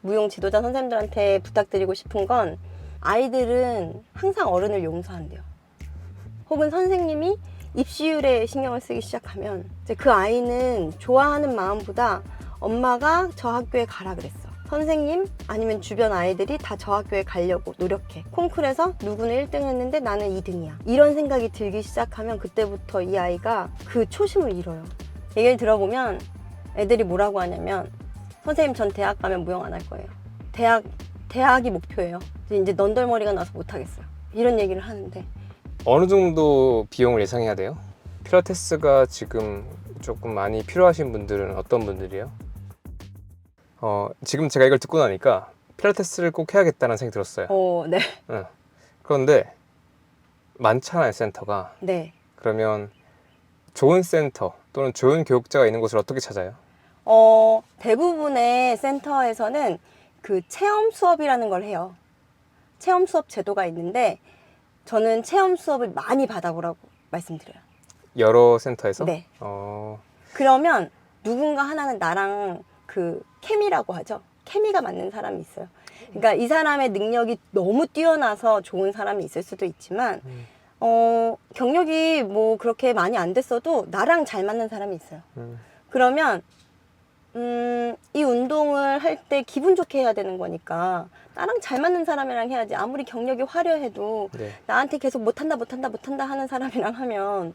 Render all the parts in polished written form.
무용 지도자 선생님들한테 부탁드리고 싶은 건 아이들은 항상 어른을 용서한대요. 혹은 선생님이 입시율에 신경을 쓰기 시작하면 이제 그 아이는 좋아하는 마음보다 엄마가 저 학교에 가라 그랬어. 선생님 아니면 주변 아이들이 다 저 학교에 가려고 노력해. 콩쿨에서 누구는 1등 했는데 나는 2등이야. 이런 생각이 들기 시작하면 그때부터 이 아이가 그 초심을 잃어요. 얘기를 들어보면 애들이 뭐라고 하냐면 선생님 전 대학 가면 무용 안 할 거예요. 대학이 목표예요. 이제 넌덜머리가 나서 못 하겠어요. 이런 얘기를 하는데 어느 정도 비용을 예상해야 돼요? 필라테스가 지금 조금 많이 필요하신 분들은 어떤 분들이에요? 지금 제가 이걸 듣고 나니까 필라테스를 꼭 해야겠다는 생각이 들었어요. 네. 응. 그런데 많잖아요, 센터가. 네. 그러면 좋은 센터 또는 좋은 교육자가 있는 곳을 어떻게 찾아요? 대부분의 센터에서는 그 체험 수업이라는 걸 해요. 체험 수업 제도가 있는데 저는 체험 수업을 많이 받아보라고 말씀드려요. 여러 센터에서? 네. 어, 그러면 누군가 하나는 나랑 그 케미라고 하죠. 케미가 맞는 사람이 있어요. 그러니까 이 사람의 능력이 너무 뛰어나서 좋은 사람이 있을 수도 있지만 경력이 뭐 그렇게 많이 안 됐어도 나랑 잘 맞는 사람이 있어요. 그러면 이 운동을 할 때 기분 좋게 해야 되는 거니까 나랑 잘 맞는 사람이랑 해야지. 아무리 경력이 화려해도 네. 나한테 계속 못한다 하는 사람이랑 하면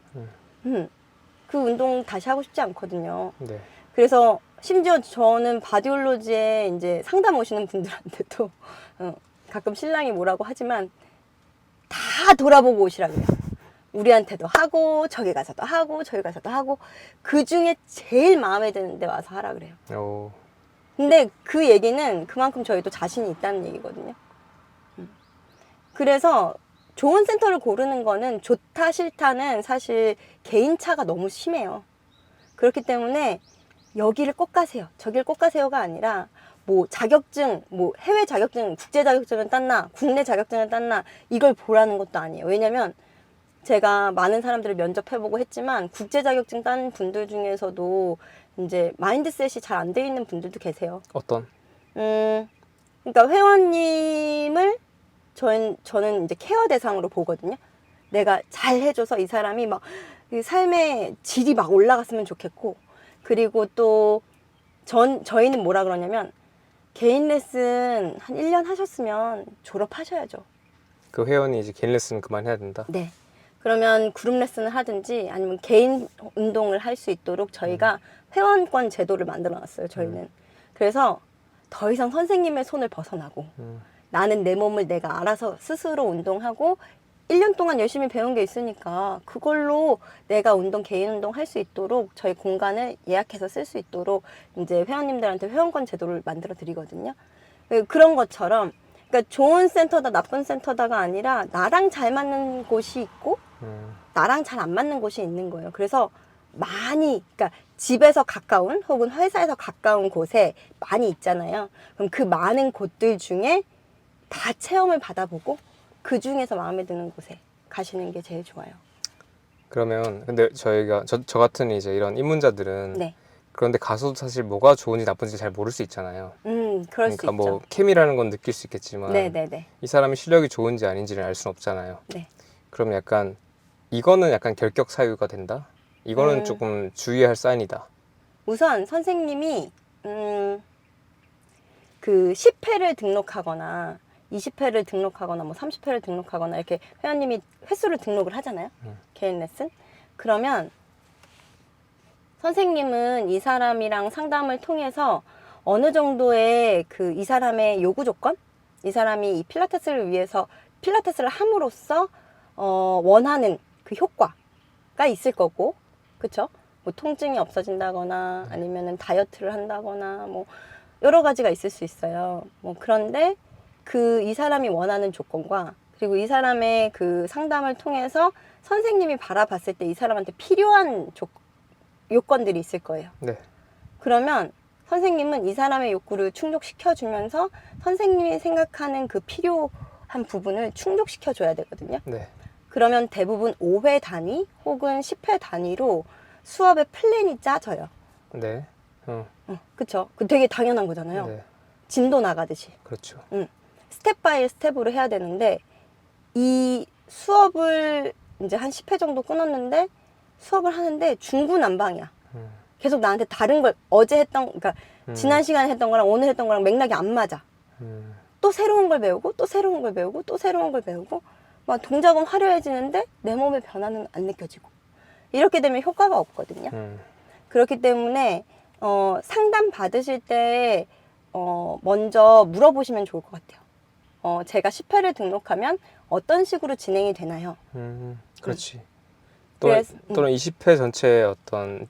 그 운동 다시 하고 싶지 않거든요. 네. 그래서 심지어 저는 바디올로지에 이제 상담 오시는 분들한테도 가끔 신랑이 뭐라고 하지만 다 돌아보고 오시라 그래요. 우리한테도 하고 저기 가서도 하고 저기 가서도 하고 그 중에 제일 마음에 드는 데 와서 하라 그래요. 오. 근데 그 얘기는 그만큼 저희도 자신이 있다는 얘기거든요. 그래서 좋은 센터를 고르는 거는 좋다 싫다는 사실 개인차가 너무 심해요. 그렇기 때문에 여기를 꼭 가세요, 저기를 꼭 가세요가 아니라 뭐 자격증, 뭐 해외 자격증, 국제 자격증을 땄나, 국내 자격증을 땄나 이걸 보라는 것도 아니에요. 왜냐면 제가 많은 사람들을 면접해보고 했지만 국제 자격증 딴 분들 중에서도 이제 마인드셋이 잘 안 돼 있는 분들도 계세요. 어떤? 그러니까 회원님을 저는 이제 케어 대상으로 보거든요. 내가 잘 해줘서 이 사람이 막 삶의 질이 막 올라갔으면 좋겠고, 그리고 또 저희는 뭐라 그러냐면 개인 레슨 한 1년 하셨으면 졸업하셔야죠. 그 회원이 이제 개인 레슨 그만해야 된다? 네. 그러면 그룹 레슨을 하든지 아니면 개인 운동을 할 수 있도록 저희가 회원권 제도를 만들어 놨어요, 저희는. 그래서 더 이상 선생님의 손을 벗어나고 나는 내 몸을 내가 알아서 스스로 운동하고 1년 동안 열심히 배운 게 있으니까 그걸로 내가 개인 운동 할 수 있도록 저희 공간을 예약해서 쓸 수 있도록 이제 회원님들한테 회원권 제도를 만들어 드리거든요. 그런 것처럼 그러니까 좋은 센터다 나쁜 센터다가 아니라 나랑 잘 맞는 곳이 있고 나랑 잘 안 맞는 곳이 있는 거예요. 그래서 그러니까 집에서 가까운 혹은 회사에서 가까운 곳에 많이 있잖아요. 그럼 그 많은 곳들 중에 다 체험을 받아보고 그 중에서 마음에 드는 곳에 가시는 게 제일 좋아요. 그러면 근데 저 같은 이제 이런 입문자들은 네. 그런데 가서도 사실 뭐가 좋은지 나쁜지 잘 모를 수 있잖아요. 그럴 수 그러니까 뭐 있죠. 케미라는 건 느낄 수 있겠지만 네네네. 이 사람이 실력이 좋은지 아닌지를 알 수는 없잖아요. 네. 그럼 약간 이거는 약간 결격 사유가 된다? 이거는 조금 주의할 사인이다. 우선 선생님이 그 10회를 등록하거나 20회를 등록하거나 뭐 30회를 등록하거나 이렇게 회원님이 횟수를 등록을 하잖아요. 개인 레슨. 그러면 선생님은 이 사람이랑 상담을 통해서 어느 정도의 이 사람의 요구 조건? 이 사람이 이 필라테스를 위해서 필라테스를 함으로써 원하는 그 효과가 있을 거고, 그쵸? 뭐 통증이 없어진다거나 아니면은 다이어트를 한다거나 뭐 여러 가지가 있을 수 있어요. 뭐 그런데 이 사람이 원하는 조건과 그리고 이 사람의 그 상담을 통해서 선생님이 바라봤을 때 이 사람한테 필요한 요건들이 있을 거예요. 네. 그러면 선생님은 이 사람의 욕구를 충족시켜주면서 선생님이 생각하는 그 필요한 부분을 충족시켜줘야 되거든요. 네. 그러면 대부분 5회 단위 혹은 10회 단위로 수업의 플랜이 짜져요. 네. 그쵸? 그 되게 당연한 거잖아요. 네. 진도 나가듯이 그렇죠. 스텝 바이 스텝으로 해야 되는데 이 수업을 이제 한 10회 정도 끊었는데 수업을 하는데 중구난방이야. 계속 나한테 다른 걸 어제 했던 그러니까 지난 시간에 했던 거랑 오늘 했던 거랑 맥락이 안 맞아. 또 새로운 걸 배우고 또 새로운 걸 배우고 또 새로운 걸 배우고 막 동작은 화려해지는데 내 몸의 변화는 안 느껴지고 이렇게 되면 효과가 없거든요. 그렇기 때문에 상담 받으실 때 먼저 물어보시면 좋을 것 같아요. 제가 10회를 등록하면 어떤 식으로 진행이 되나요? 그렇지. 그래서, 또는 20회 전체에 어떤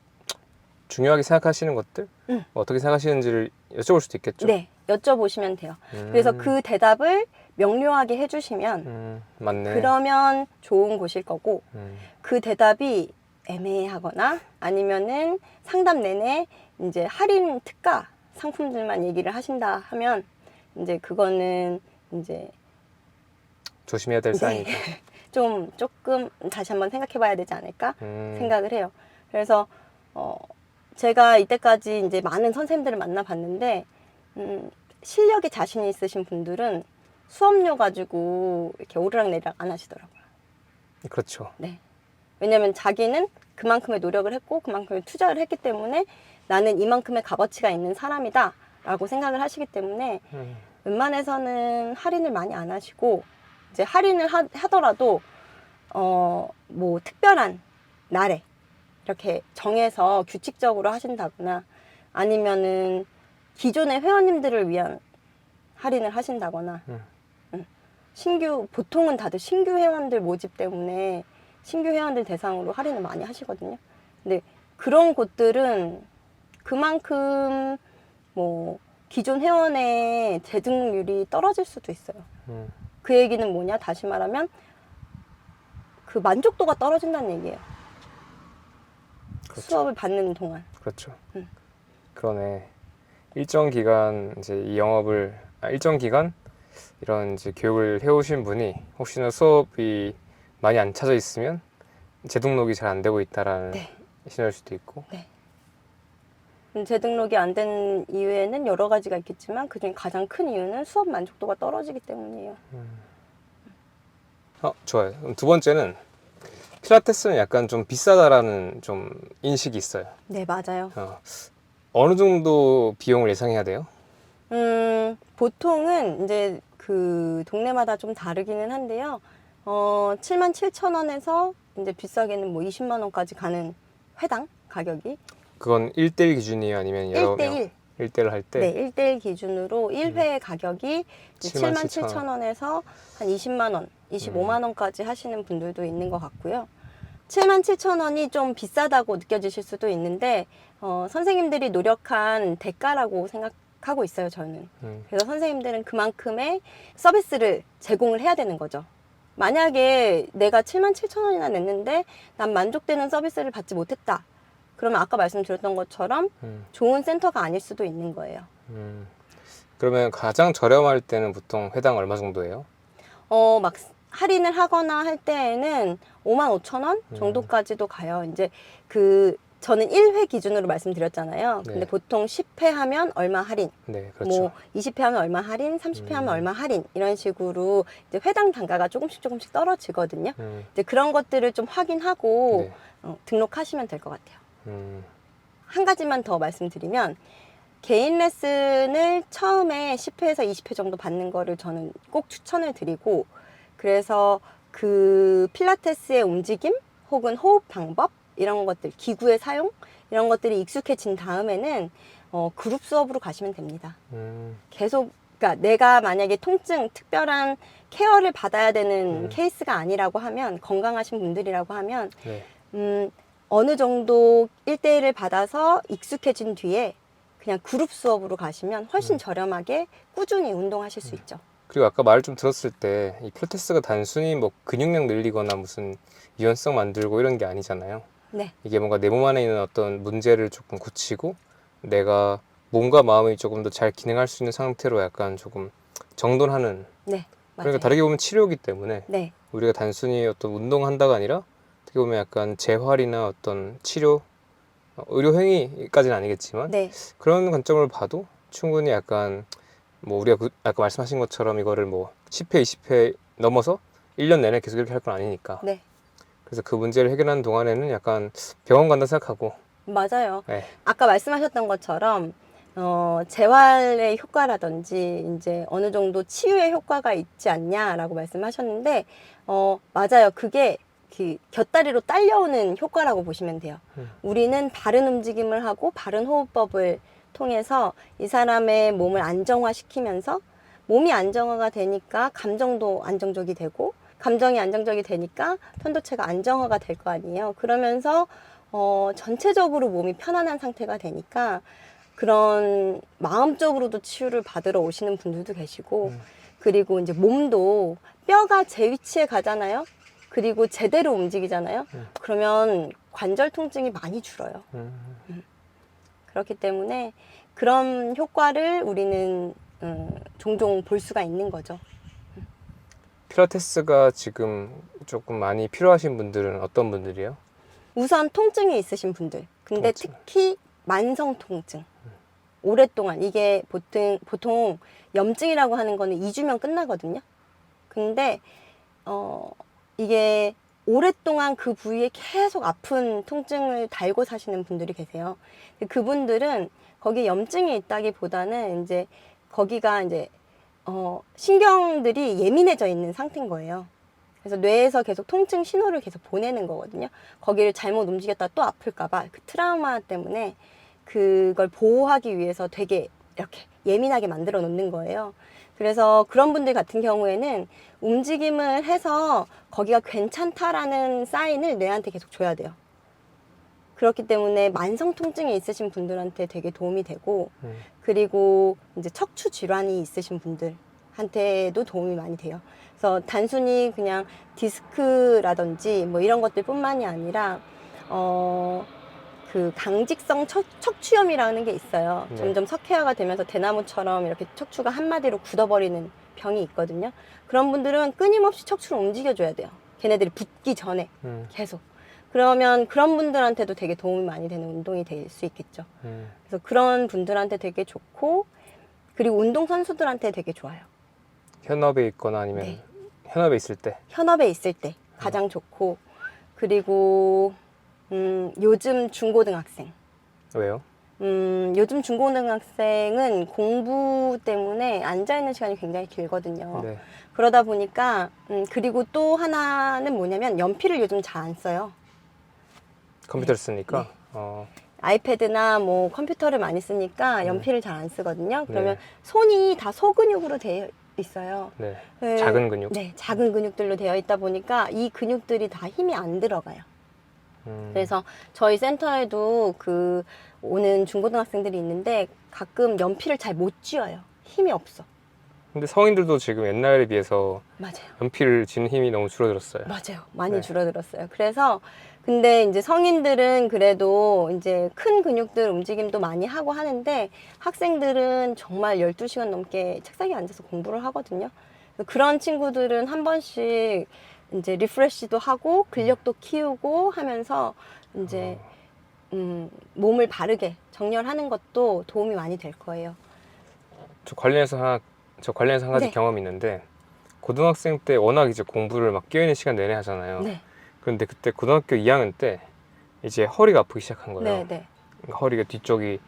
중요하게 생각하시는 것들 어떻게 생각하시는지를 여쭤볼 수도 있겠죠. 네, 여쭤보시면 돼요. 그래서 그 대답을 명료하게 해주시면 맞네. 그러면 좋은 곳일 거고 음, 그 대답이 애매하거나 아니면은 상담 내내 이제 할인 특가 상품들만 얘기를 하신다 하면 이제 그거는 이제 조심해야 될 사안이죠. 조금 다시 한번 생각해 봐야 되지 않을까 생각을 해요. 그래서 제가 이때까지 이제 많은 선생님들을 만나봤는데 실력에 자신이 있으신 분들은 수업료 가지고 이렇게 오르락내리락 안 하시더라고요. 그렇죠. 네. 왜냐면 자기는 그만큼의 노력을 했고 그만큼의 투자를 했기 때문에 나는 이만큼의 값어치가 있는 사람이다 라고 생각을 하시기 때문에 웬만해서는 할인을 많이 안 하시고 이제 할인을 하더라도 뭐 특별한 날에 이렇게 정해서 규칙적으로 하신다거나 아니면은 기존의 회원님들을 위한 할인을 하신다거나 보통은 다들 신규 회원들 모집 때문에 신규 회원들 대상으로 할인을 많이 하시거든요. 근데 그런 곳들은 그만큼 뭐 기존 회원의 재등록률이 떨어질 수도 있어요. 그 얘기는 뭐냐? 다시 말하면 그 만족도가 떨어진다는 얘기예요. 그렇죠. 수업을 받는 동안. 그렇죠. 그러네. 일정 기간 이제 이 영업을 일정 기간 이런 이제 교육을 해오신 분이 혹시나 수업이 많이 안 차져 있으면 재등록이 잘 안 되고 있다라는 네. 신호일 수도 있고. 네. 재등록이 안 된 이유에는 여러 가지가 있겠지만 그중에 가장 큰 이유는 수업 만족도가 떨어지기 때문이에요. 좋아요. 그럼 두 번째는 필라테스는 약간 좀 비싸다라는 좀 인식이 있어요. 네, 맞아요. 어느 정도 비용을 예상해야 돼요? 보통은 이제 그 동네마다 좀 다르기는 한데요. 77,000원에서 이제 비싸게는 뭐 20만 원까지 가는 회당 가격이. 그건 1대1 기준이에요? 아니면 여러 1대1. 1대1 할 때? 네, 1대1 기준으로 1회 가격이 77,000원에서 한 20만 원, 25만 원까지 하시는 분들도 있는 것 같고요. 77,000원이 좀 비싸다고 느껴지실 수도 있는데 선생님들이 노력한 대가라고 생각하고 있어요, 저는. 그래서 선생님들은 그만큼의 서비스를 제공을 해야 되는 거죠. 만약에 내가 77,000원이나 냈는데 난 만족되는 서비스를 받지 못했다. 그러면 아까 말씀드렸던 것처럼 좋은 센터가 아닐 수도 있는 거예요. 그러면 가장 저렴할 때는 보통 회당 얼마 정도예요? 막 할인을 하거나 할 때에는 55,000원 정도까지도 가요. 이제 저는 1회 기준으로 말씀드렸잖아요. 근데 네. 보통 10회 하면 얼마 할인, 네, 그렇죠. 뭐 20회 하면 얼마 할인, 30회 하면 얼마 할인 이런 식으로 이제 회당 단가가 조금씩 떨어지거든요. 이제 그런 것들을 좀 확인하고 네. 등록하시면 될 것 같아요. 한 한 가지만 더 말씀드리면 개인 레슨을 처음에 10회에서 20회 정도 받는 거를 저는 꼭 추천을 드리고 그래서 그 필라테스의 움직임 혹은 호흡 방법 이런 것들 기구의 사용 이런 것들이 익숙해진 다음에는 그룹 수업으로 가시면 됩니다. 계속 그러니까 내가 만약에 통증 특별한 케어를 받아야 되는 케이스가 아니라고 하면 건강하신 분들이라고 하면 네. 어느 정도 1대1을 받아서 익숙해진 뒤에 그냥 그룹 수업으로 가시면 훨씬 저렴하게 꾸준히 운동하실 수 있죠. 그리고 아까 말을 좀 들었을 때 이 필라테스가 단순히 뭐 근육량 늘리거나 무슨 유연성 만들고 이런 게 아니잖아요. 네. 이게 뭔가 내 몸 안에 있는 어떤 문제를 조금 고치고 내가 몸과 마음이 조금 더 잘 기능할 수 있는 상태로 약간 조금 정돈하는 네. 맞아요. 그러니까 다르게 보면 치료이기 때문에 네. 우리가 단순히 어떤 운동한다가 아니라 어떻게 보면 약간 재활이나 어떤 치료 의료 행위까지는 아니겠지만 네. 그런 관점을 봐도 충분히 약간 뭐 우리가 아까 말씀하신 것처럼 이거를 뭐 10회, 20회 넘어서 1년 내내 계속 이렇게 할 건 아니니까. 네. 그래서 그 문제를 해결하는 동안에는 약간 병원 간다 생각하고. 맞아요. 네. 아까 말씀하셨던 것처럼 재활의 효과라든지 이제 어느 정도 치유의 효과가 있지 않냐라고 말씀하셨는데 맞아요. 그게 그 곁다리로 딸려오는 효과라고 보시면 돼요. 우리는 바른 움직임을 하고 바른 호흡법을 통해서 이 사람의 몸을 안정화시키면서 몸이 안정화가 되니까 감정도 안정적이 되고 감정이 안정적이 되니까 편도체가 안정화가 될 거 아니에요. 그러면서 전체적으로 몸이 편안한 상태가 되니까 그런 마음적으로도 치유를 받으러 오시는 분들도 계시고 그리고 이제 몸도 뼈가 제 위치에 가잖아요. 그리고 제대로 움직이잖아요. 그러면 관절 통증이 많이 줄어요. 그렇기 때문에 그런 효과를 우리는 종종 볼 수가 있는 거죠. 필라테스가 지금 조금 많이 필요하신 분들은 어떤 분들이요? 우선 통증이 있으신 분들. 근데 통증. 특히 만성 통증. 오랫동안 이게 보통 염증이라고 하는 거는 2주면 끝나거든요. 근데 이게 오랫동안 그 부위에 계속 아픈 통증을 달고 사시는 분들이 계세요. 그분들은 거기에 염증이 있다기보다는 이제 거기가 이제 신경들이 예민해져 있는 상태인 거예요. 그래서 뇌에서 계속 통증 신호를 계속 보내는 거거든요. 거기를 잘못 움직였다 또 아플까봐 그 트라우마 때문에 그걸 보호하기 위해서 되게 이렇게 예민하게 만들어 놓는 거예요. 그래서 그런 분들 같은 경우에는 움직임을 해서 거기가 괜찮다라는 사인을 뇌한테 계속 줘야 돼요. 그렇기 때문에 만성 통증이 있으신 분들한테 되게 도움이 되고 그리고 이제 척추 질환이 있으신 분들한테도 도움이 많이 돼요. 그래서 단순히 그냥 디스크라든지 뭐 이런 것들 뿐만이 아니라 그 강직성 척추염이라는 게 있어요. 네. 점점 석회화가 되면서 대나무처럼 이렇게 척추가 한마디로 굳어버리는 병이 있거든요. 그런 분들은 끊임없이 척추를 움직여줘야 돼요. 걔네들이 붓기 전에 계속. 그러면 그런 분들한테도 되게 도움이 많이 되는 운동이 될 수 있겠죠. 그래서 그런 분들한테 되게 좋고 그리고 운동선수들한테 되게 좋아요. 현업에 있거나 아니면 네. 현업에 있을 때. 현업에 있을 때 가장 좋고 그리고 요즘 중고등학생 왜요? 요즘 중고등학생은 공부 때문에 앉아있는 시간이 굉장히 길거든요. 네. 그러다 보니까 그리고 또 하나는 뭐냐면 연필을 요즘 잘 안 써요. 컴퓨터를 쓰니까. 네. 아이패드나 뭐 컴퓨터를 많이 쓰니까 연필을 잘 안 쓰거든요. 그러면 네. 손이 다 소근육으로 되어 있어요. 네. 그, 작은 근육. 네, 작은 근육들로 되어 있다 보니까 이 근육들이 다 힘이 안 들어가요. 그래서 저희 센터에도 그 오는 중고등학생들이 있는데 가끔 연필을 잘 못 쥐어요. 힘이 없어. 근데 성인들도 지금 옛날에 비해서 맞아요. 연필을 쥐는 힘이 너무 줄어들었어요. 맞아요. 많이 네. 줄어들었어요. 그래서 근데 이제 성인들은 그래도 이제 큰 근육들 움직임도 많이 하고 하는데 학생들은 정말 12시간 넘게 책상에 앉아서 공부를 하거든요. 그래서 그런 친구들은 한 번씩 이제 리프레시도 하고 근력도 키우고 하면서 이제 몸을 바르게 정렬하는 것도 도움이 많이 될 거예요. 저 관련해서 한 가지 네. 경험이 있는데 고등학생 때 워낙 이제 공부를 막 깨어있는 시간 내내 하잖아요. 네. 그런데 그때 고등학교 2학년 때 이제 허리가 아프기 시작한 거예요. 네, 네. 그러니까 허리가 뒤쪽이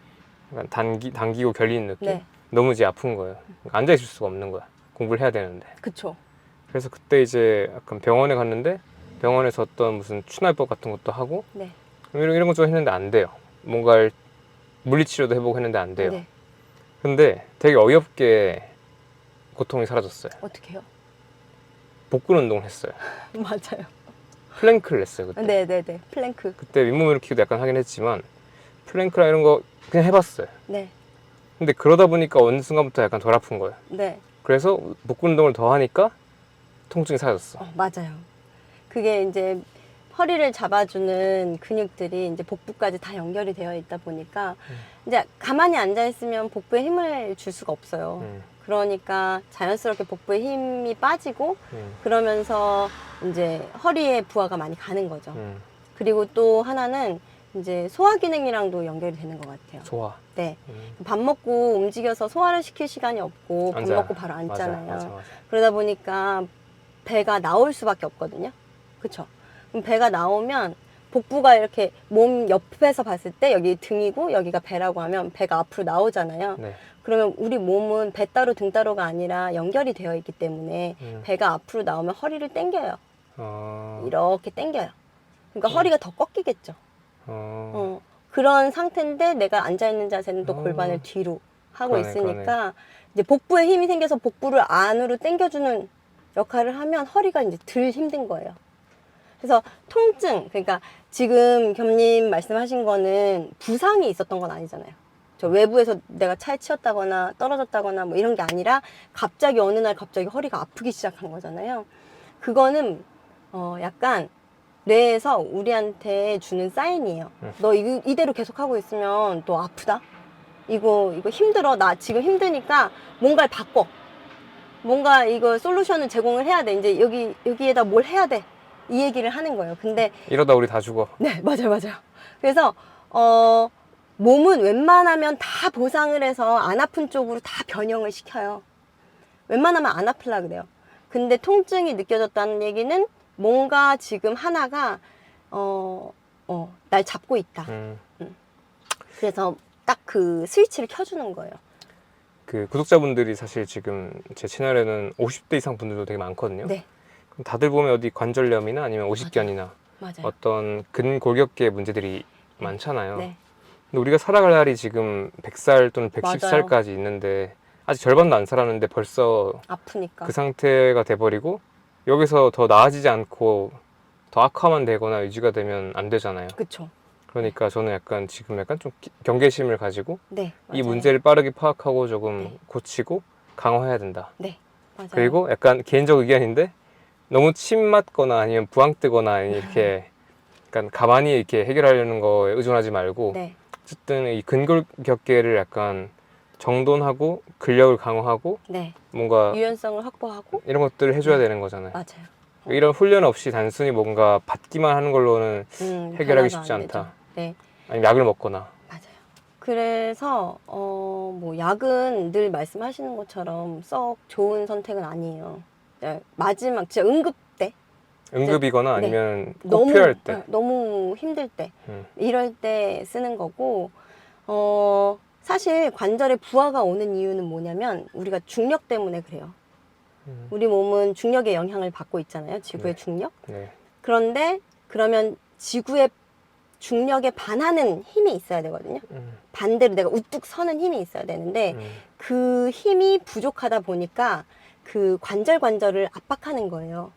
약간 당기고 결리는 느낌? 네. 너무 이제 아픈 거예요. 앉아 있을 수가 없는 거야. 공부를 해야 되는데. 그쵸. 그래서 그때 이제 약간 병원에 갔는데 병원에서 어떤 무슨 추나요법 같은 것도 하고 네. 이런 거 좀 했는데 안 돼요. 뭔가 물리치료도 해보고 했는데 안 돼요. 네. 근데 되게 어이없게 고통이 사라졌어요. 어떻게 해요? 복근 운동을 했어요. 맞아요. 플랭크를 했어요 그때. 네네네. 플랭크. 그때 윗몸 일으키기도 약간 하긴 했지만 플랭크랑 이런 거 그냥 해봤어요. 네. 근데 그러다 보니까 어느 순간부터 약간 덜 아픈 거예요. 네. 그래서 복근 운동을 더 하니까 통증이 사라졌어. 맞아요. 그게 이제 허리를 잡아주는 근육들이 이제 복부까지 다 연결이 되어 있다 보니까 이제 가만히 앉아 있으면 복부에 힘을 줄 수가 없어요. 그러니까 자연스럽게 복부에 힘이 빠지고 그러면서 이제 허리에 부하가 많이 가는 거죠. 그리고 또 하나는 이제 소화 기능이랑도 연결이 되는 것 같아요. 소화. 네. 밥 먹고 움직여서 소화를 시킬 시간이 없고 밥 앉아요. 먹고 바로 앉잖아요. 맞아. 그러다 보니까 배가 나올 수밖에 없거든요. 그쵸? 그럼 배가 나오면 복부가 이렇게 몸 옆에서 봤을 때 여기 등이고 여기가 배라고 하면 배가 앞으로 나오잖아요. 네. 그러면 우리 몸은 배 따로 등 따로가 아니라 연결이 되어 있기 때문에 배가 앞으로 나오면 허리를 당겨요. 이렇게 당겨요. 그러니까 허리가 더 꺾이겠죠. 그런 상태인데 내가 앉아있는 자세는 또 골반을 뒤로 하고 그러네, 있으니까 이제 복부에 힘이 생겨서 복부를 안으로 당겨주는 역할을 하면 허리가 이제 덜 힘든 거예요. 그래서 통증, 그러니까 지금 겸님 말씀하신 거는 부상이 있었던 건 아니잖아요. 저 외부에서 내가 차에 치였다거나 떨어졌다거나 뭐 이런 게 아니라 갑자기 어느 날 갑자기 허리가 아프기 시작한 거잖아요. 그거는 약간 뇌에서 우리한테 주는 사인이에요. 너 이대로 계속 하고 있으면 너 아프다. 이거 힘들어. 나 지금 힘드니까 뭔가를 바꿔. 뭔가 이거 솔루션을 제공을 해야 돼. 이제 여기에다 뭘 해야 돼. 이 얘기를 하는 거예요. 근데 이러다 우리 다 죽어. 네, 맞아요. 그래서 몸은 웬만하면 다 보상을 해서 안 아픈 쪽으로 다 변형을 시켜요. 웬만하면 안 아플라 그래요. 근데 통증이 느껴졌다는 얘기는 뭔가 지금 하나가 날 잡고 있다. 그래서 딱 그 스위치를 켜주는 거예요. 그 구독자분들이 사실 지금 제 채널에는 50대 이상 분들도 되게 많거든요. 네. 그럼 다들 보면 어디 관절염이나 아니면 오십견이나 맞아요. 어떤 근골격계 문제들이 많잖아요. 네. 근데 우리가 살아갈 날이 지금 100살 또는 110살까지 있는데 아직 절반도 안 살았는데 벌써 아프니까. 그 상태가 돼버리고 여기서 더 나아지지 않고 더 악화만 되거나 유지가 되면 안 되잖아요. 그쵸. 그러니까 저는 약간 지금 약간 좀 경계심을 가지고 네. 이 맞아요. 문제를 빠르게 파악하고 조금 네. 고치고 강화해야 된다. 네. 맞아요. 그리고 약간 개인적 의견인데 너무 침 맞거나 아니면 부항 뜨거나 이렇게 약간 가만히 이렇게 해결하려는 거에 의존하지 말고 네. 어쨌든 이 근골격계를 약간 정돈하고 근력을 강화하고 네. 뭔가 유연성을 확보하고. 이런 것들을 해줘야 되는 거잖아요. 맞아요. 이런 훈련 없이 단순히 뭔가 받기만 하는 걸로는 해결하기 변화가 쉽지 안 않다. 되죠. 네. 아니면 약을 먹거나. 맞아요. 그래서 뭐 약은 늘 말씀하시는 것처럼 썩 좋은 선택은 아니에요. 네, 마지막 진짜 응급 때 응급이거나 네. 아니면 꼭 필요할 때. 너무 힘들 때 이럴 때 쓰는 거고 사실 관절에 부하가 오는 이유는 뭐냐면 우리가 중력 때문에 그래요. 우리 몸은 중력의 영향을 받고 있잖아요. 지구의 네. 중력. 네. 그런데 그러면 지구의 중력에 반하는 힘이 있어야 되거든요. 반대로 내가 우뚝 서는 힘이 있어야 되는데 그 힘이 부족하다 보니까 그 관절을 압박하는 거예요.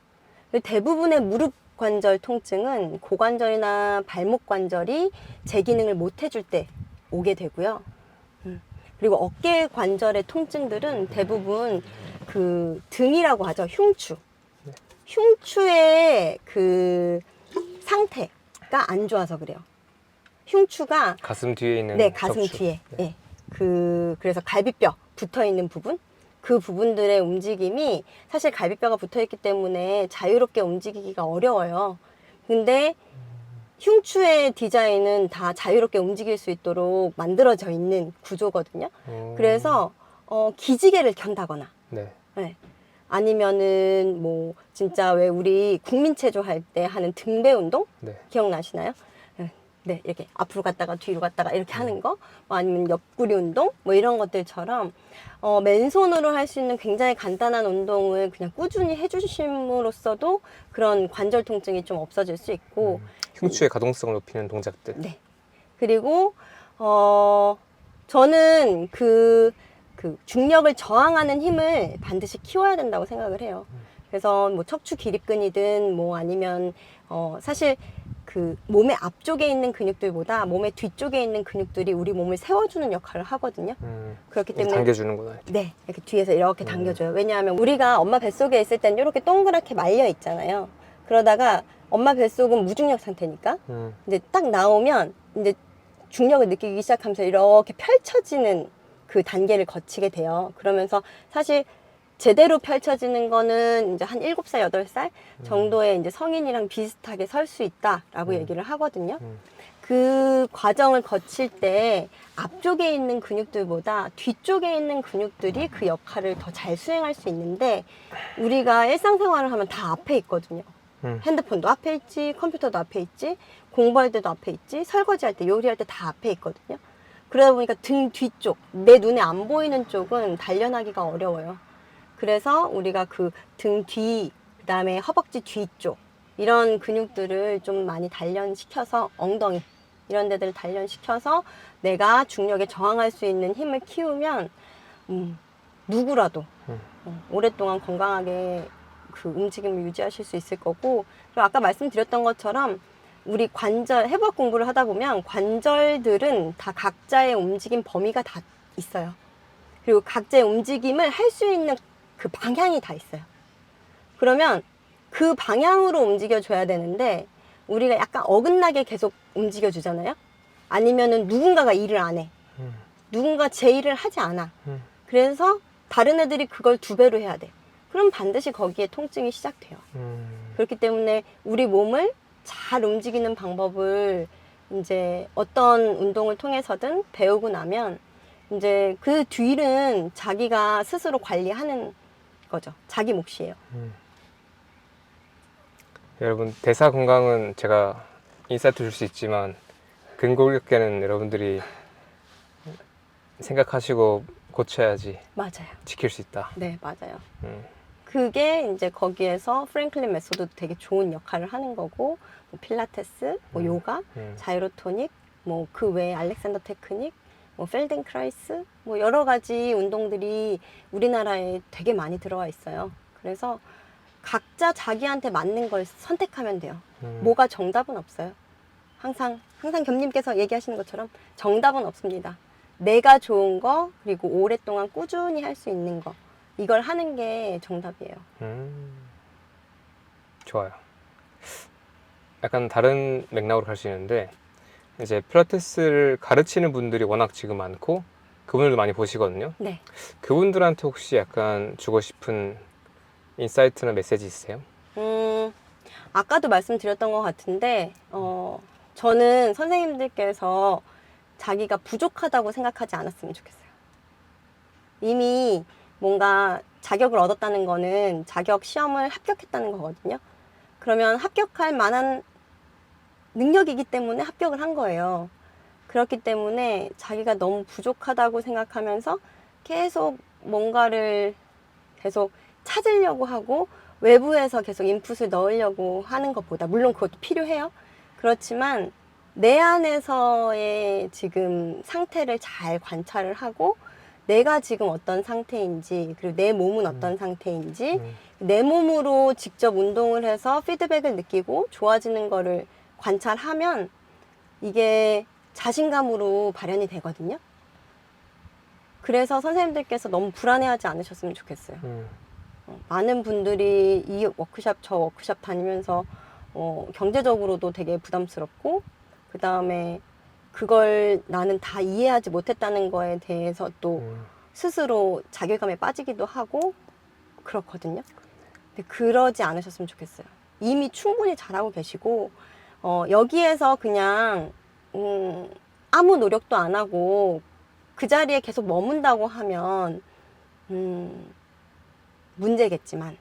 대부분의 무릎 관절 통증은 고관절이나 발목 관절이 제 기능을 못 해줄 때 오게 되고요. 그리고 어깨 관절의 통증들은 대부분 그 등이라고 하죠. 흉추. 흉추의 그 상태가 안 좋아서 그래요. 흉추가 가슴 뒤에 있는 네, 가슴 척추. 뒤에. 네. 네. 그래서 갈비뼈 붙어 있는 부분, 그 부분들의 움직임이 사실 갈비뼈가 붙어 있기 때문에 자유롭게 움직이기가 어려워요. 근데 흉추의 디자인은 다 자유롭게 움직일 수 있도록 만들어져 있는 구조거든요. 그래서 기지개를 켠다거나, 네. 네. 아니면은 뭐 진짜 왜 우리 국민체조 할 때 하는 등배 운동 네. 기억나시나요? 네, 이렇게 앞으로 갔다가 뒤로 갔다가 이렇게 하는 거, 뭐 아니면 옆구리 운동, 뭐 이런 것들처럼 맨손으로 할 수 있는 굉장히 간단한 운동을 그냥 꾸준히 해주심으로써도 그런 관절 통증이 좀 없어질 수 있고, 흉추의 가동성을 높이는 동작들. 네. 그리고 저는 그 중력을 저항하는 힘을 반드시 키워야 된다고 생각을 해요. 그래서 뭐 척추 기립근이든 뭐 아니면 사실 그 몸의 앞쪽에 있는 근육들보다 몸의 뒤쪽에 있는 근육들이 우리 몸을 세워주는 역할을 하거든요. 그렇기 때문에 당겨주는구나. 이렇게. 네, 이렇게 뒤에서 이렇게 당겨줘요. 왜냐하면 우리가 엄마 뱃속에 있을 땐 이렇게 동그랗게 말려 있잖아요. 그러다가 엄마 뱃속은 무중력 상태니까 이제 딱 나오면 이제 중력을 느끼기 시작하면서 이렇게 펼쳐지는 그 단계를 거치게 돼요. 그러면서 사실 제대로 펼쳐지는 거는 이제 한 7살, 8살 정도의 이제 성인이랑 비슷하게 설 수 있다라고 얘기를 하거든요. 그 과정을 거칠 때 앞쪽에 있는 근육들보다 뒤쪽에 있는 근육들이 그 역할을 더 잘 수행할 수 있는데 우리가 일상생활을 하면 다 앞에 있거든요. 핸드폰도 앞에 있지, 컴퓨터도 앞에 있지, 공부할 때도 앞에 있지, 설거지할 때, 요리할 때 다 앞에 있거든요. 그러다 보니까 등 뒤쪽, 내 눈에 안 보이는 쪽은 단련하기가 어려워요. 그래서 우리가 그 등 뒤, 그 다음에 허벅지 뒤쪽 이런 근육들을 좀 많이 단련시켜서 엉덩이 이런 데들을 단련시켜서 내가 중력에 저항할 수 있는 힘을 키우면 누구라도 오랫동안 건강하게 그 움직임을 유지하실 수 있을 거고 그리고 아까 말씀드렸던 것처럼 우리 관절 해부학 공부를 하다 보면 관절들은 다 각자의 움직임 범위가 다 있어요. 그리고 각자의 움직임을 할 수 있는 그 방향이 다 있어요. 그러면 그 방향으로 움직여줘야 되는데 우리가 약간 어긋나게 계속 움직여주잖아요. 아니면은 누군가가 일을 안 해. 누군가 제 일을 하지 않아. 그래서 다른 애들이 그걸 2배로 해야 돼. 그럼 반드시 거기에 통증이 시작돼요. 그렇기 때문에 우리 몸을 잘 움직이는 방법을 이제 어떤 운동을 통해서든 배우고 나면 이제 그 뒤는 자기가 스스로 관리하는 거죠. 자기 몫이에요. 여러분 대사 건강은 제가 인사이트 줄 수 있지만 근골격계는 여러분들이 생각하시고 고쳐야지 맞아요. 지킬 수 있다. 네, 맞아요. 그게 이제 거기에서 프랭클린 메소드도 되게 좋은 역할을 하는 거고 뭐 필라테스, 뭐 요가, 자이로토닉, 뭐 그 외에 알렉산더 테크닉, 뭐 펠덴크라이스, 뭐 여러 가지 운동들이 우리나라에 되게 많이 들어와 있어요. 그래서 각자 자기한테 맞는 걸 선택하면 돼요. 뭐가 정답은 없어요. 항상 겸님께서 얘기하시는 것처럼 정답은 없습니다. 내가 좋은 거 그리고 오랫동안 꾸준히 할 수 있는 거 이걸 하는 게 정답이에요. 좋아요. 약간 다른 맥락으로 갈 수 있는데 이제 필라테스를 가르치는 분들이 워낙 지금 많고 그분들도 많이 보시거든요. 네. 그분들한테 혹시 약간 주고 싶은 인사이트나 메시지 있으세요? 아까도 말씀드렸던 것 같은데 저는 선생님들께서 자기가 부족하다고 생각하지 않았으면 좋겠어요. 이미 뭔가 자격을 얻었다는 거는 자격 시험을 합격했다는 거거든요. 그러면 합격할 만한 능력이기 때문에 합격을 한 거예요. 그렇기 때문에 자기가 너무 부족하다고 생각하면서 계속 뭔가를 계속 찾으려고 하고 외부에서 계속 인풋을 넣으려고 하는 것보다 물론 그것도 필요해요. 그렇지만 내 안에서의 지금 상태를 잘 관찰을 하고 내가 지금 어떤 상태인지 그리고 내 몸은 어떤 상태인지 내 몸으로 직접 운동을 해서 피드백을 느끼고 좋아지는 거를 관찰하면 이게 자신감으로 발현이 되거든요. 그래서 선생님들께서 너무 불안해하지 않으셨으면 좋겠어요. 많은 분들이 이 워크샵 저 워크샵 다니면서 경제적으로도 되게 부담스럽고 그 다음에 그걸 나는 다 이해하지 못했다는 거에 대해서 또 스스로 자괴감에 빠지기도 하고 그렇거든요. 근데 그러지 않으셨으면 좋겠어요. 이미 충분히 잘하고 계시고 여기에서 그냥 아무 노력도 안 하고 그 자리에 계속 머문다고 하면 문제겠지만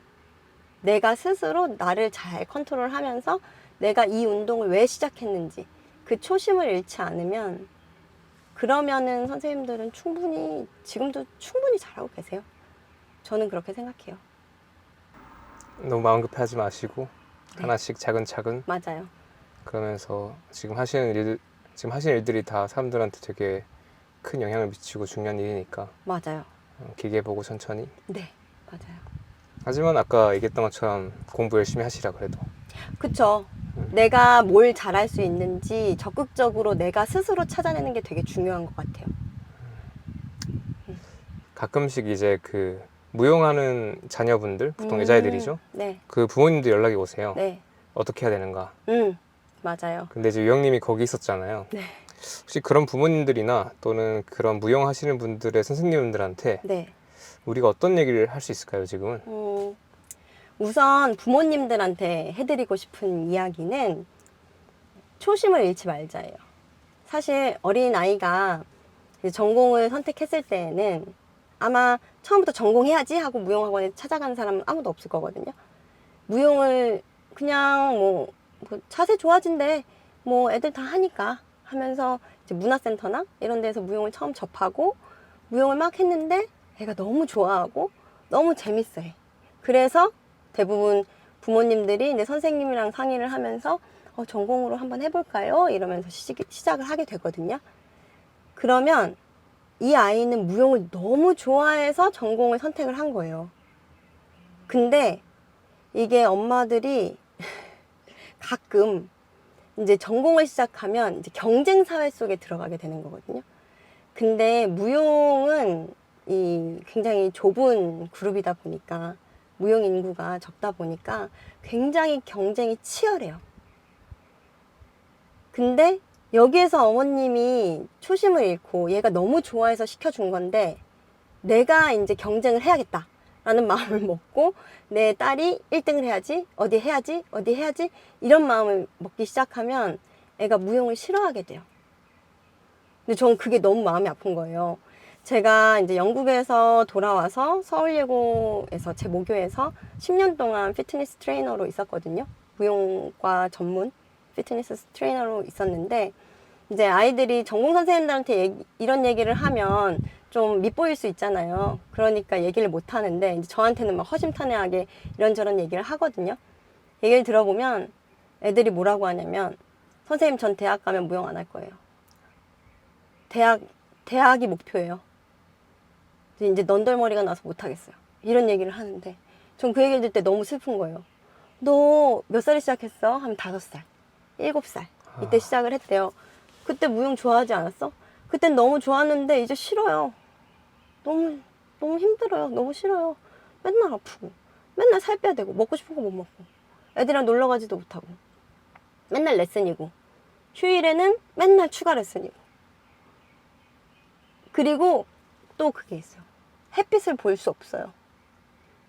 내가 스스로 나를 잘 컨트롤하면서 내가 이 운동을 왜 시작했는지 그 초심을 잃지 않으면 그러면은 선생님들은 충분히 지금도 충분히 잘하고 계세요. 저는 그렇게 생각해요. 너무 마음 급해하지 마시고 네. 하나씩 차근차근 맞아요. 그러면서 지금 하시는 일들이 다 사람들한테 되게 큰 영향을 미치고 중요한 일이니까 맞아요. 기계보고 천천히. 네, 맞아요. 하지만 아까 얘기했던 것처럼 공부 열심히 하시라 그래도. 그쵸. 내가 뭘 잘할 수 있는지 적극적으로 내가 스스로 찾아내는 게 되게 중요한 것 같아요. 가끔씩 이제 그 무용하는 자녀분들 보통 여자애들이죠. 네, 그 부모님들 연락이 오세요. 네. 어떻게 해야 되는가. 맞아요. 근데 이제 유영님이 거기 있었잖아요. 네, 혹시 그런 부모님들이나 또는 그런 무용하시는 분들의 선생님들한테 네. 우리가 어떤 얘기를 할 수 있을까요, 지금은? 우선 부모님들한테 해드리고 싶은 이야기는 초심을 잃지 말자예요. 사실 어린 아이가 전공을 선택했을 때에는 아마 처음부터 전공해야지 하고 무용학원에 찾아가는 사람은 아무도 없을 거거든요. 무용을 그냥 뭐 자세 좋아진대, 뭐 애들 다 하니까 하면서 이제 문화센터나 이런 데서 무용을 처음 접하고 무용을 막 했는데 애가 너무 좋아하고 너무 재밌어해. 그래서 대부분 부모님들이 이제 선생님이랑 상의를 하면서 전공으로 한번 해볼까요? 이러면서 시작을 하게 되거든요. 그러면 이 아이는 무용을 너무 좋아해서 전공을 선택을 한 거예요. 근데 이게 엄마들이 가끔 이제 전공을 시작하면 이제 경쟁 사회 속에 들어가게 되는 거거든요. 근데 무용은 이 굉장히 좁은 그룹이다 보니까 무용 인구가 적다 보니까 굉장히 경쟁이 치열해요. 근데 여기에서 어머님이 초심을 잃고 얘가 너무 좋아해서 시켜준 건데 내가 이제 경쟁을 해야겠다 라는 마음을 먹고 내 딸이 1등을 해야지, 어디 해야지, 어디 해야지 이런 마음을 먹기 시작하면 애가 무용을 싫어하게 돼요. 근데 전 그게 너무 마음이 아픈 거예요. 제가 이제 영국에서 돌아와서 서울예고에서 제 모교에서 10년 동안 피트니스 트레이너로 있었거든요. 무용과 전문 피트니스 트레이너로 있었는데 이제 아이들이 전공 선생님들한테 이런 얘기를 하면 좀 밉보일 수 있잖아요. 그러니까 얘기를 못 하는데 이제 저한테는 막 허심탄회하게 이런저런 얘기를 하거든요. 얘기를 들어보면 애들이 뭐라고 하냐면 선생님 전 대학 가면 무용 안 할 거예요. 대학이 목표예요. 이제 넌덜머리가 나서 못 하겠어요. 이런 얘기를 하는데 전 그 얘기를 들을 때 너무 슬픈 거예요. 너 몇 살에 시작했어? 하면 5살, 7살 이때 시작을 했대요. 그때 무용 좋아하지 않았어? 그땐 너무 좋았는데 이제 싫어요. 너무 힘들어요. 너무 싫어요. 맨날 아프고 맨날 살 빼야 되고 먹고 싶은 거 못 먹고 애들이랑 놀러 가지도 못하고 맨날 레슨이고 휴일에는 맨날 추가 레슨이고 그리고 또 그게 있어요. 햇빛을 볼 수 없어요.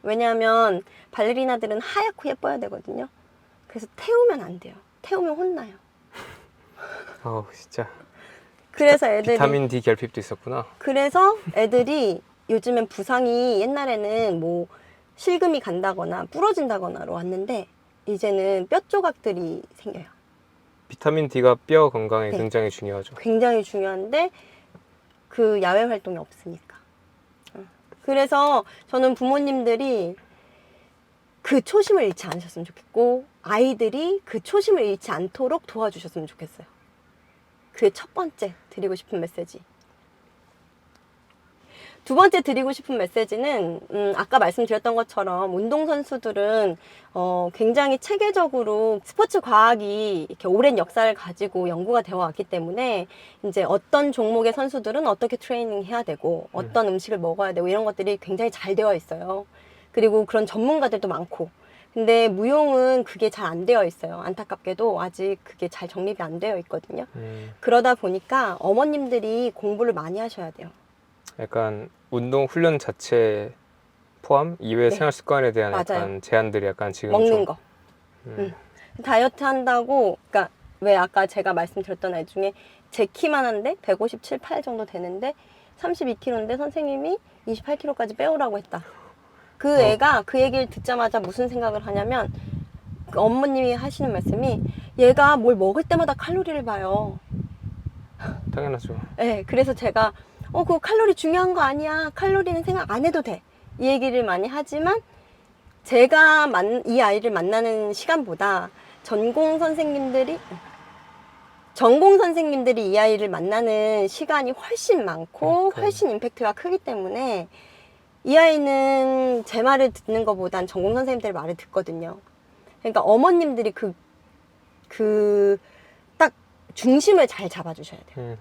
왜냐하면 발레리나들은 하얗고 예뻐야 되거든요. 그래서 태우면 안 돼요. 태우면 혼나요. 진짜. 그래서 애들이 비타민 D 결핍도 있었구나. 그래서 애들이 요즘엔 부상이 옛날에는 뭐 실금이 간다거나 부러진다거나로 왔는데 이제는 뼈 조각들이 생겨요. 비타민 D가 뼈 건강에 네. 굉장히 중요하죠. 굉장히 중요한데 그 야외 활동이 없으니까. 그래서 저는 부모님들이 그 초심을 잃지 않으셨으면 좋겠고 아이들이 그 초심을 잃지 않도록 도와주셨으면 좋겠어요. 그게 첫 번째 드리고 싶은 메시지. 두 번째 드리고 싶은 메시지는 아까 말씀드렸던 것처럼 운동선수들은 굉장히 체계적으로 스포츠 과학이 이렇게 오랜 역사를 가지고 연구가 되어 왔기 때문에 이제 어떤 종목의 선수들은 어떻게 트레이닝 해야 되고 어떤 음식을 먹어야 되고 이런 것들이 굉장히 잘 되어 있어요. 그리고 그런 전문가들도 많고 근데 무용은 그게 잘 안 되어 있어요. 안타깝게도 아직 그게 잘 정립이 안 되어 있거든요. 그러다 보니까 어머님들이 공부를 많이 하셔야 돼요. 약간 운동 훈련 자체 포함 이외의 네. 생활 습관에 대한 맞아요. 약간 제한들이 약간 지금 먹는 좀 거. 다이어트 한다고, 그러니까 왜 아까 제가 말씀드렸던 애 중에 제 키만 한데 157, 8 정도 되는데 32kg인데 선생님이 28kg까지 빼오라고 했다. 그 애가 그 얘기를 듣자마자 무슨 생각을 하냐면 그 어머님이 하시는 말씀이 얘가 뭘 먹을 때마다 칼로리를 봐요. 당연하죠. 네, 그래서 제가 그거 칼로리 중요한 거 아니야. 칼로리는 생각 안 해도 돼. 이 얘기를 많이 하지만 제가 이 아이를 만나는 시간보다 전공 선생님들이 이 아이를 만나는 시간이 훨씬 많고 훨씬 임팩트가 크기 때문에 이 아이는 제 말을 듣는 것보단 전공 선생님들 말을 듣거든요. 그러니까 어머님들이 딱 중심을 잘 잡아주셔야 돼요.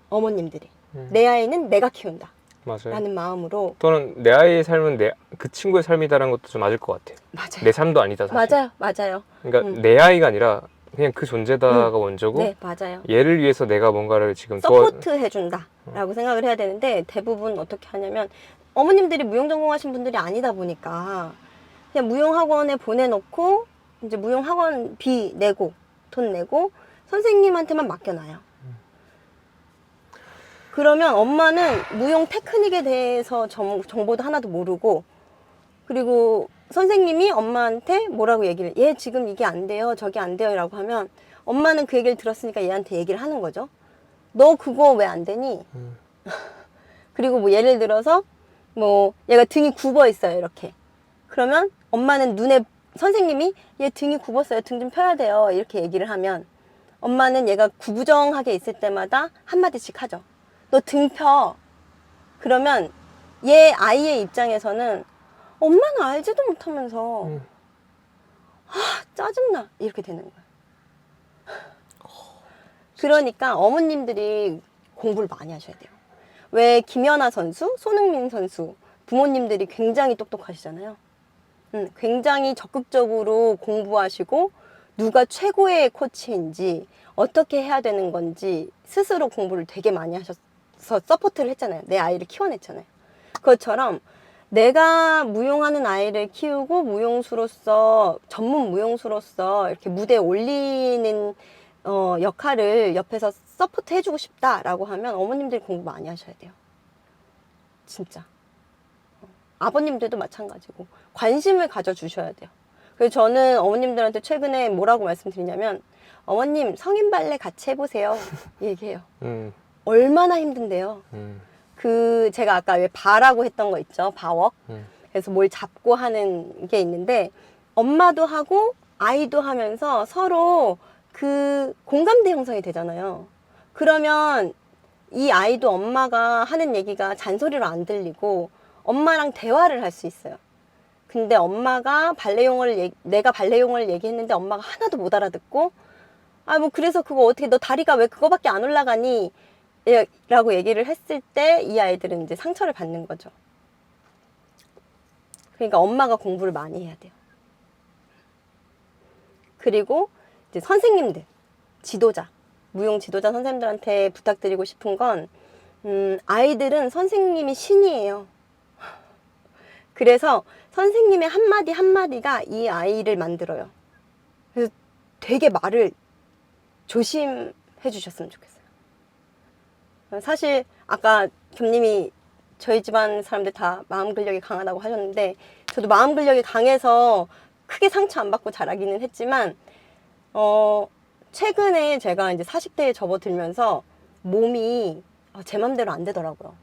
어머님들이. 내 아이는 내가 키운다. 맞아요. 라는 마음으로. 또는 내 아이의 삶은 그 친구의 삶이다라는 것도 좀 맞을 것 같아요. 맞아요. 내 삶도 아니다 사실. 맞아요. 그러니까 내 아이가 아니라 그냥 그 존재다가 원조고 네, 맞아요. 얘를 위해서 내가 뭔가를 지금 서포트 해준다 라고 생각을 해야 되는데 대부분 어떻게 하냐면 어머님들이 무용 전공하신 분들이 아니다 보니까 그냥 무용학원에 보내놓고 이제 무용학원 비 내고 돈 내고 선생님한테만 맡겨놔요. 그러면 엄마는 무용 테크닉에 대해서 정보도 하나도 모르고, 그리고 선생님이 엄마한테 뭐라고 얘기를, 얘 지금 이게 안 돼요, 저게 안 돼요 라고 하면 엄마는 그 얘기를 들었으니까 얘한테 얘기를 하는 거죠. 너 그거 왜 안 되니? 그리고 뭐 예를 들어서 뭐 얘가 등이 굽어 있어요, 이렇게. 그러면 엄마는 선생님이 얘 등이 굽었어요, 등 좀 펴야 돼요, 이렇게 얘기를 하면 엄마는 얘가 구부정하게 있을 때마다 한마디씩 하죠. 너 등 펴. 그러면 얘 아이의 입장에서는 엄마는 알지도 못하면서 짜증나, 이렇게 되는 거예요. 그러니까 어머님들이 공부를 많이 하셔야 돼요. 왜 김연아 선수, 손흥민 선수 부모님들이 굉장히 똑똑하시잖아요. 굉장히 적극적으로 공부하시고 누가 최고의 코치인지 어떻게 해야 되는 건지 스스로 공부를 되게 많이 하셔서 서포트를 했잖아요. 내 아이를 키워냈잖아요. 그것처럼 내가 무용하는 아이를 키우고 무용수로서, 전문 무용수로서 이렇게 무대에 올리는 역할을 옆에서 서포트 해주고 싶다라고 하면 어머님들이 공부 많이 하셔야 돼요. 진짜. 아버님들도 마찬가지고 관심을 가져주셔야 돼요. 그래서 저는 어머님들한테 최근에 뭐라고 말씀드리냐면, 어머님 성인 발레 같이 해보세요 얘기해요. 얼마나 힘든데요. 제가 아까 왜 바라고 했던 거 있죠, 바웍. 그래서 뭘 잡고 하는 게 있는데 엄마도 하고 아이도 하면서 서로 그 공감대 형성이 되잖아요. 그러면 이 아이도 엄마가 하는 얘기가 잔소리로 안 들리고 엄마랑 대화를 할 수 있어요. 근데 내가 발레용어를 얘기했는데 엄마가 하나도 못 알아듣고, 뭐 그래서 그거 어떻게, 너 다리가 왜 그거밖에 안 올라가니? 라고 얘기를 했을 때 이 아이들은 이제 상처를 받는 거죠. 그러니까 엄마가 공부를 많이 해야 돼요. 그리고 이제 선생님들, 무용 지도자 선생님들한테 부탁드리고 싶은 건, 아이들은 선생님이 신이에요. 그래서 선생님의 한마디 한마디가 이 아이를 만들어요. 그래서 되게 말을 조심해 주셨으면 좋겠어요. 사실 아까 겸님이 저희 집안 사람들 다 마음 근력이 강하다고 하셨는데, 저도 마음 근력이 강해서 크게 상처 안 받고 자라기는 했지만, 최근에 제가 이제 40대에 접어들면서 몸이 제 맘대로 안 되더라고요.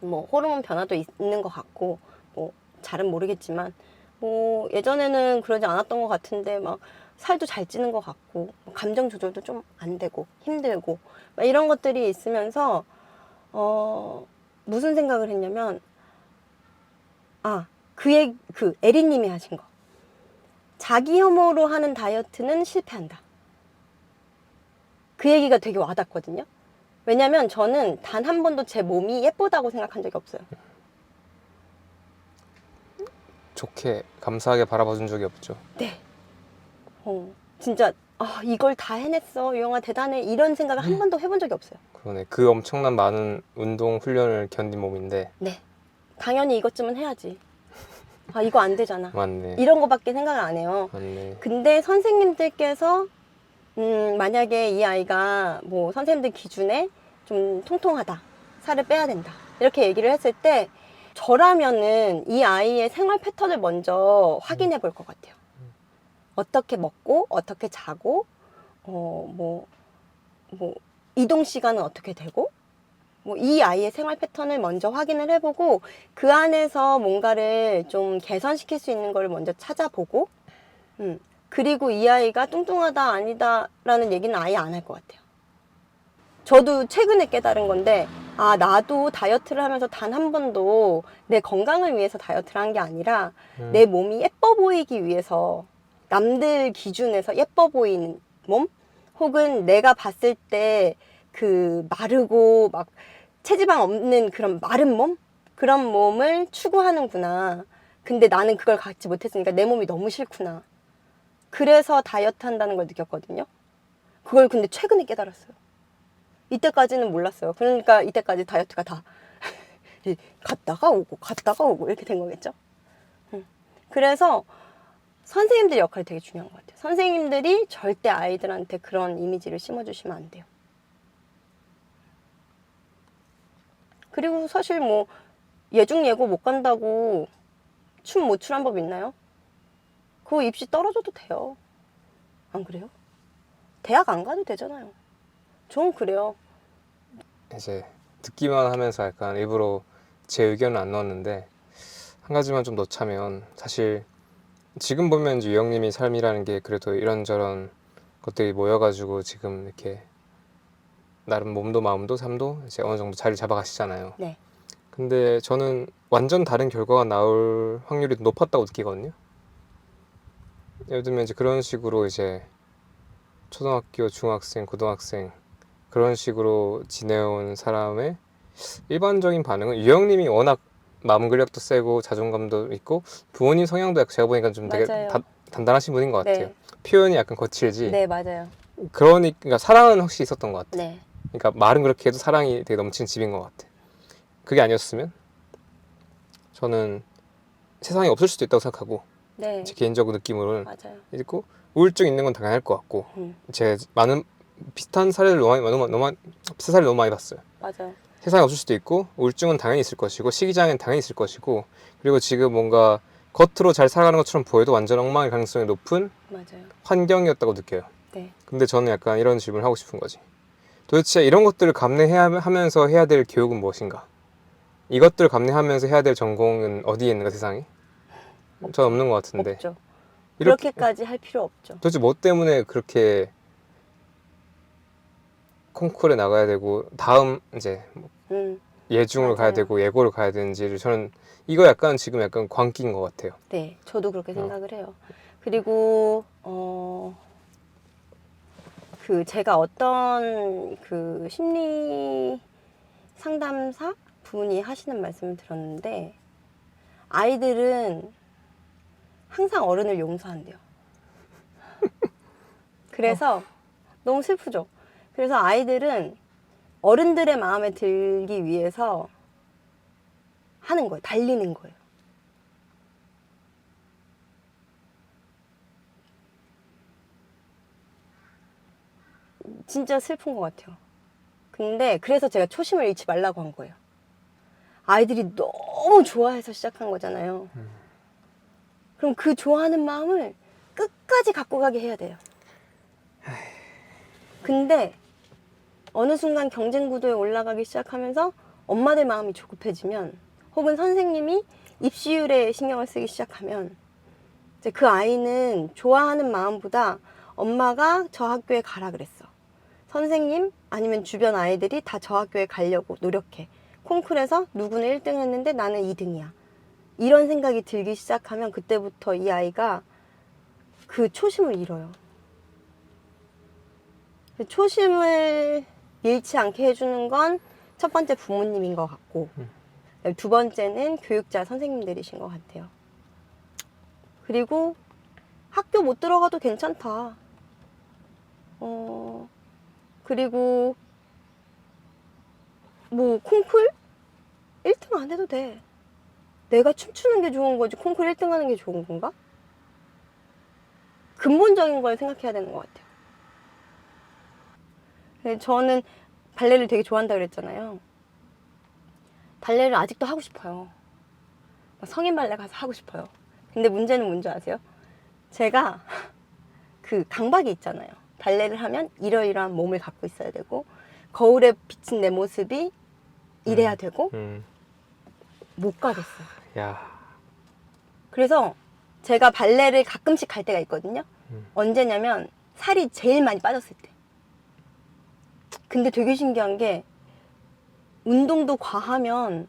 뭐 호르몬 변화도 있는 것 같고, 뭐 잘은 모르겠지만, 뭐 예전에는 그러지 않았던 것 같은데 막 살도 잘 찌는 것 같고, 감정 조절도 좀 안 되고 힘들고 막 이런 것들이 있으면서 무슨 생각을 했냐면, 그 에리님이 하신 거, 자기 혐오로 하는 다이어트는 실패한다, 그 얘기가 되게 와닿거든요. 왜냐면 저는 단 한 번도 제 몸이 예쁘다고 생각한 적이 없어요. 좋게 감사하게 바라봐준 적이 없죠. 네. 진짜 이걸 다 해냈어, 유영아 대단해, 이런 생각을 한 번도 해본 적이 없어요. 그러네. 그 엄청난 많은 운동 훈련을 견딘 몸인데. 네. 당연히 이것쯤은 해야지. 이거 안 되잖아. 맞네. 이런 거밖에 생각을 안 해요. 맞네. 근데 선생님들께서 만약에 이 아이가 뭐 선생님들 기준에 좀 통통하다, 살을 빼야 된다, 이렇게 얘기를 했을 때 저라면은 이 아이의 생활 패턴을 먼저 확인해 볼 것 같아요. 어떻게 먹고 어떻게 자고, 뭐 이동 시간은 어떻게 되고, 뭐 이 아이의 생활 패턴을 먼저 확인을 해보고 그 안에서 뭔가를 좀 개선시킬 수 있는 걸 먼저 찾아보고, 그리고 이 아이가 뚱뚱하다 아니다 라는 얘기는 아예 안 할 것 같아요. 저도 최근에 깨달은 건데, 나도 다이어트를 하면서 단 한 번도 내 건강을 위해서 다이어트를 한 게 아니라 내 몸이 예뻐 보이기 위해서, 남들 기준에서 예뻐 보이는 몸, 혹은 내가 봤을 때 그 마르고 막 체지방 없는 그런 마른 몸, 그런 몸을 추구하는구나. 근데 나는 그걸 갖지 못했으니까 내 몸이 너무 싫구나. 그래서 다이어트 한다는 걸 느꼈거든요. 그걸 근데 최근에 깨달았어요. 이때까지는 몰랐어요. 그러니까 이때까지 다이어트가 다 갔다가 오고 이렇게 된 거겠죠. 그래서 선생님들 역할이 되게 중요한 것 같아요. 선생님들이 절대 아이들한테 그런 이미지를 심어주시면 안 돼요. 그리고 사실 뭐 예중 예고 못 간다고 춤 못 추는 법 있나요? 그거 입시 떨어져도 돼요. 안 그래요? 대학 안 가도 되잖아요. 전 그래요. 이제 듣기만 하면서 약간 일부러 제 의견을 안 넣었는데 한 가지만 좀 넣자면 사실 지금 보면 이제 유영님이 삶이라는 게 그래도 이런저런 것들이 모여가지고 지금 이렇게 나름 몸도 마음도 삶도 이제 어느 정도 자리를 잡아가시잖아요. 네. 근데 저는 완전 다른 결과가 나올 확률이 높았다고 느끼거든요. 예를 들면 이제 그런 식으로 이제 초등학교, 중학생, 고등학생 그런 식으로 지내온 사람의 일반적인 반응은 유영님이 워낙 마음 근력도 세고 자존감도 있고 부모님 성향도 약간 제가 보니까 좀 되게 맞아요. 단단하신 분인 것 같아요. 네. 표현이 약간 거칠지. 네, 맞아요. 그러니까 사랑은 확실히 있었던 것 같아요. 네. 그러니까 말은 그렇게 해도 사랑이 되게 넘치는 집인 것 같아요. 그게 아니었으면 저는 세상에 없을 수도 있다고 생각하고 네. 제 개인적인 느낌으로는 맞아요. 있고 우울증 있는 건 당연할 것 같고 제가 많은 비슷한 사례를 비슷한 사례를 너무 많이 봤어요. 맞아요. 세상에 없을 수도 있고 우울증은 당연히 있을 것이고 시기장애는 당연히 있을 것이고 그리고 지금 뭔가 겉으로 잘 살아가는 것처럼 보여도 완전 엉망일 가능성이 높은 맞아요. 환경이었다고 느껴요. 네. 근데 저는 약간 이런 질문을 하고 싶은 거지. 도대체 이런 것들을 감내하면서 해야 될 교육은 무엇인가? 이것들을 감내하면서 해야 될 전공은 어디에 있는가 세상에? 전 없는 것 같은데. 없죠. 이렇게 그렇게까지 할 필요 없죠. 도대체 뭐 때문에 그렇게 콩쿠르에 나가야 되고 다음 이제 예중을 가야 맞아요. 되고 예고를 가야 되는지를 저는 이거 약간 지금 약간 광기인 것 같아요. 네, 저도 그렇게 생각을 해요. 그리고 그 제가 어떤 그 심리 상담사 분이 하시는 말씀을 들었는데 아이들은 항상 어른을 용서한대요. 그래서 너무 슬프죠. 그래서 아이들은 어른들의 마음에 들기 위해서 하는 거예요. 달리는 거예요. 진짜 슬픈 것 같아요. 근데 그래서 제가 초심을 잃지 말라고 한 거예요. 아이들이 너무 좋아해서 시작한 거잖아요. 그럼 그 좋아하는 마음을 끝까지 갖고 가게 해야 돼요. 근데 어느 순간 경쟁 구도에 올라가기 시작하면서 엄마들 마음이 조급해지면 혹은 선생님이 입시율에 신경을 쓰기 시작하면 이제 그 아이는 좋아하는 마음보다 엄마가 저 학교에 가라 그랬어. 선생님 아니면 주변 아이들이 다 저 학교에 가려고 노력해. 콩쿨에서 누구는 1등 했는데 나는 2등이야. 이런 생각이 들기 시작하면 그때부터 이 아이가 그 초심을 잃어요. 초심을 잃지 않게 해주는 건 첫 번째 부모님인 것 같고 두 번째는 교육자 선생님들이신 것 같아요. 그리고 학교 못 들어가도 괜찮다. 그리고 뭐 콩쿨 1등 안 해도 돼. 내가 춤추는 게 좋은 거지 콩쿨 1등 하는 게 좋은 건가? 근본적인 걸 생각해야 되는 것 같아요. 저는 발레를 되게 좋아한다 그랬잖아요. 발레를 아직도 하고 싶어요. 성인 발레 가서 하고 싶어요. 근데 문제는 뭔지 아세요? 제가 그 강박이 있잖아요. 발레를 하면 이러이러한 몸을 갖고 있어야 되고 거울에 비친 내 모습이 이래야 되고 못 가겠어요. 야. 그래서 제가 발레를 가끔씩 갈 때가 있거든요. 언제냐면 살이 제일 많이 빠졌을 때. 근데 되게 신기한 게 운동도 과하면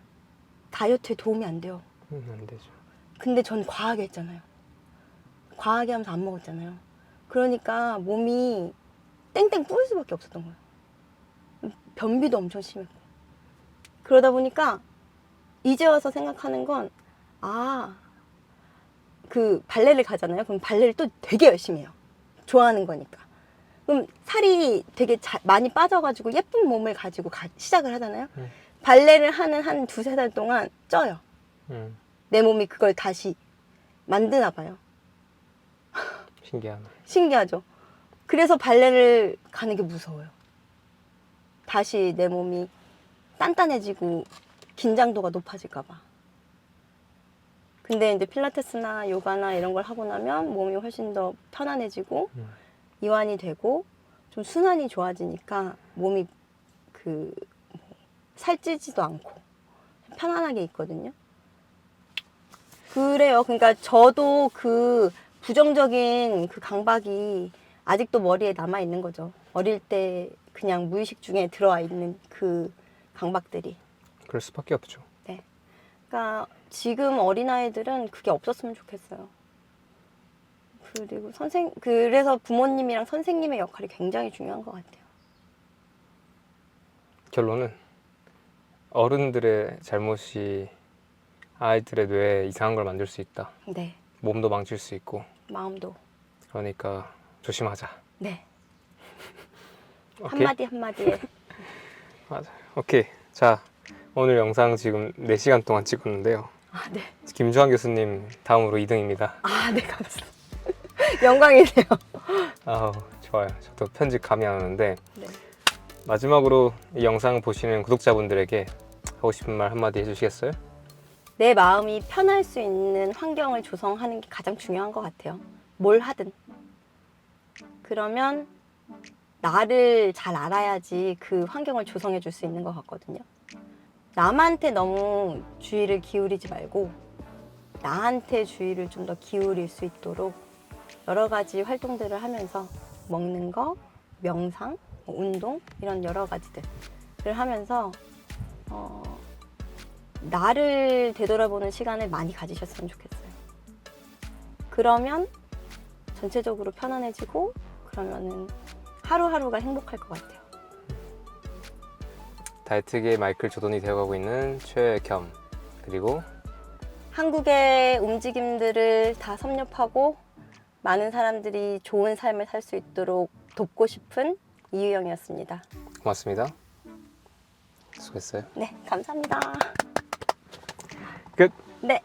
다이어트에 도움이 안 돼요. 안 되죠. 근데 전 과하게 했잖아요. 과하게 하면서 안 먹었잖아요. 그러니까 몸이 땡땡 부을 수밖에 없었던 거예요. 변비도 엄청 심했고. 그러다 보니까 이제 와서 생각하는 건 그 발레를 가잖아요. 그럼 발레를 또 되게 열심히 해요. 좋아하는 거니까. 그럼 살이 되게 많이 빠져가지고 예쁜 몸을 가지고 시작을 하잖아요. 발레를 하는 한 2-3달 동안 쪄요. 내 몸이 그걸 다시 만드나 봐요. 신기하네. 신기하죠. 그래서 발레를 가는 게 무서워요. 다시 내 몸이 단단해지고 긴장도가 높아질까 봐. 근데 이제 필라테스나 요가나 이런 걸 하고 나면 몸이 훨씬 더 편안해지고 이완이 되고 좀 순환이 좋아지니까 몸이 살찌지도 않고 편안하게 있거든요. 그래요. 그러니까 저도 그 부정적인 그 강박이 아직도 머리에 남아 있는 거죠. 어릴 때 그냥 무의식 중에 들어와 있는 그 강박들이. 그럴 수밖에 없죠. 네. 그러니까 지금 어린아이들은 그게 없었으면 좋겠어요. 그리고 그래서 부모님이랑 선생님의 역할이 굉장히 중요한 것 같아요. 결론은 어른들의 잘못이 아이들의 뇌에 이상한 걸 만들 수 있다. 네. 몸도 망칠 수 있고. 마음도. 그러니까 조심하자. 네. 오케이? 한마디 한마디에. 맞아요. 오케이. 자, 오늘 영상 지금 4시간 동안 찍었는데요. 아, 네. 김주환 교수님 다음으로 2등입니다. 아, 네, 감사합니다. 영광이네요. 아우, 좋아요. 저도 편집 감이 안 오는데 네. 마지막으로 이 영상 보시는 구독자분들에게 하고 싶은 말 한마디 해주시겠어요? 내 마음이 편할 수 있는 환경을 조성하는 게 가장 중요한 것 같아요. 뭘 하든. 그러면 나를 잘 알아야지 그 환경을 조성해 줄 수 있는 것 같거든요. 남한테 너무 주의를 기울이지 말고 나한테 주의를 좀 더 기울일 수 있도록 여러 가지 활동들을 하면서 먹는 거, 명상, 운동 이런 여러 가지들을 하면서 나를 되돌아보는 시간을 많이 가지셨으면 좋겠어요. 그러면 전체적으로 편안해지고 그러면은 하루하루가 행복할 것 같아요. 다이어트계의 마이클 조던이 되어가고 있는 최겸, 그리고 한국의 움직임들을 다 섭렵하고 많은 사람들이 좋은 삶을 살 수 있도록 돕고 싶은 이유영이었습니다. 고맙습니다. 수고했어요. 네, 감사합니다. 끝! 네.